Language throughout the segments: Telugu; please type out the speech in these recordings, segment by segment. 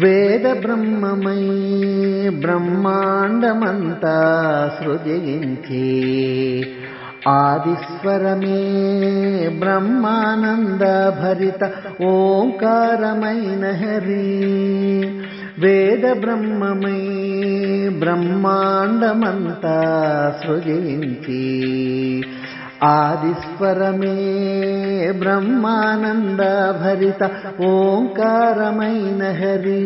వేద బ్రహ్మమై బ్రహ్మాండమంతా సృజించి ఆదిస్వరమే బ్రహ్మానంద భరిత ఓంకారమైన హరి. వేద బ్రహ్మమై బ్రహ్మాండమంతా సృజించి ఆదిస్వరమే బ్రహ్మానంద భరిత ఓంకారమైన హరి.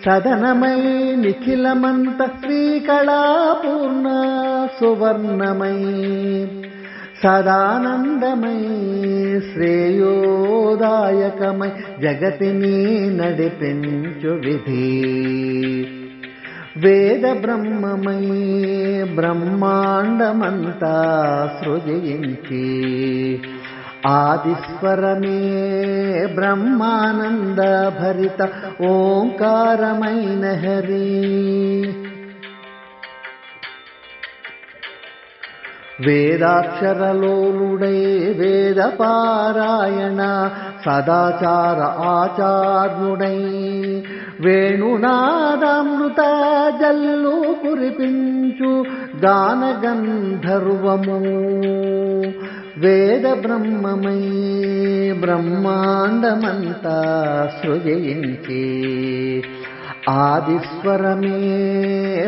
సదనమై నిఖిలమంత శ్రీకళాపూర్ణ సువర్ణమై సదానందమై శ్రేయోదాయకమై జగతిని నడిపించు విధి. వేద బ్రహ్మమై బ్రహ్మాండమంతా సృజించి ఆదిస్వరమే బ్రహ్మానంద భరిత ఓంకారమైన హరి. వేదాక్షరలోలుడై వేద పారాయణ సదాచార ఆచార్యుడై వేణునాదామృత జల్లు కురిపించు గాన గంధర్వము. వేద బ్రహ్మమై బ్రహ్మాండమంతా సృజించి ఆదిస్వరమే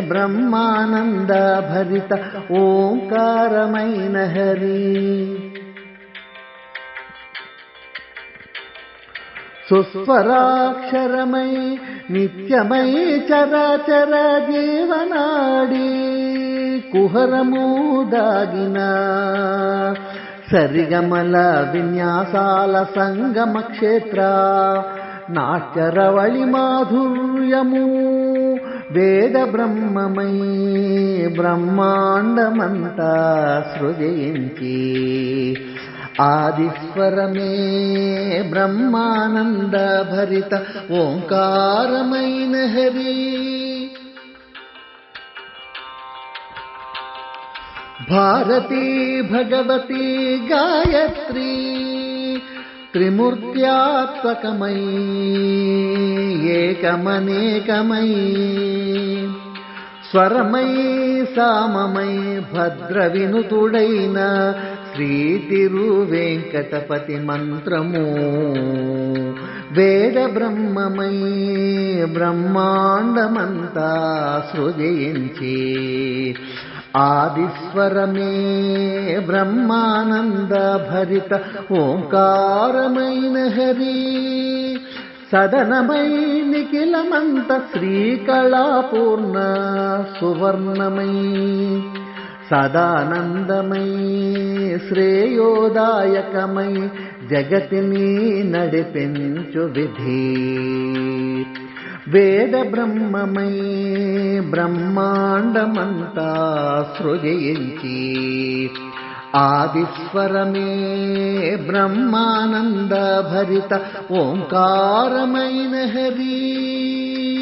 బ్రహ్మానంద భరిత ఓంకారమైన హరి. సుస్వరాక్షరమై నిత్యమై చరాచర జీవనాడి కుహరము దాగిన సరిగమల విన్యాసాల సంగమ క్షేత్ర నాట్యరవళి మాధుర్యము. వేద బ్రహ్మమై బ్రహ్మాండమంతా సృజించి ఆదిస్వరమే బ్రహ్మానంద భరిత ఓంకారమైన హరి. భారతీ భగవతి గాయత్రీ త్రిమూర్త్యాత్మకమై ఏకమనేకమై స్వరమై సామమై భద్ర వినుతుడైన శ్రీ తిరువేంకటపతి మంత్రము. వేద బ్రహ్మమై బ్రహ్మాండమంతా సృజించి ఆదిస్వరమే బ్రహ్మానంద భరిత ఓంకారమైన హరి. సదనమై నిఖిలమంత శ్రీకళాపూర్ణ సువర్ణమై సదానందమై శ్రేయోదాయకమై జగతిని నడిపించు విధి. వేద బ్రహ్మమై బ్రహ్మాండమంతా సృజించి ఆదిస్వరమే బ్రహ్మానంద భరిత ఓంకారమైన హరి.